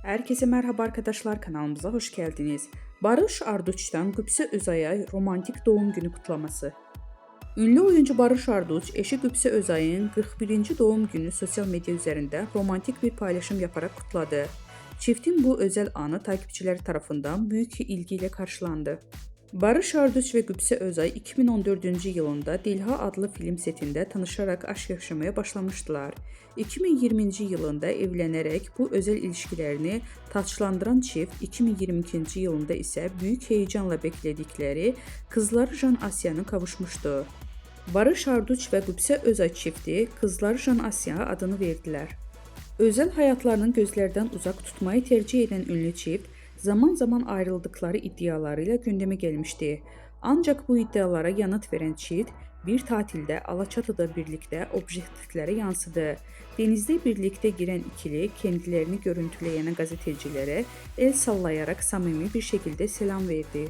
Herkese merhaba arkadaşlar, kanalımıza hoş geldiniz. Barış Arduç'tan Qübsə Özay'a romantik doğum günü kutlaması. Ünlü oyuncu Barış Arduç, eşi Qübsə Özay'ın 41. doğum günü sosyal medya üzerinde romantik bir paylaşım yaparak kutladı. Çiftin bu özel anı takipçileri tarafından büyük ilgiyle karşılandı. Barış Arduç ve Qübsə Özay 2014-cü yılında Dilha adlı film setində tanışarak aşk yaşamaya başlamışdılar. 2020-ci yılında evlənərək bu özel ilişkilərini taçlandıran çift 2022-ci yılında isə büyük heyecanla bekledikləri kızları Jan Asya'nı kavuşmuşdu. Barış Arduç ve Qübsə Özay çifti kızları Jan Asya adını verdiler. Özel hayatlarını gözlerden uzak tutmayı tercih eden ünlü çift, zaman zaman ayrıldıkları iddialarıyla gündeme gelmişti. Ancak bu iddialara yanıt veren çift, bir tatilde Alaçatı'da birlikte objektiflere yansıdı. Denizde birlikte giren ikili kendilerini görüntüleyen gazetecilere el sallayarak samimi bir şekilde selam verdi.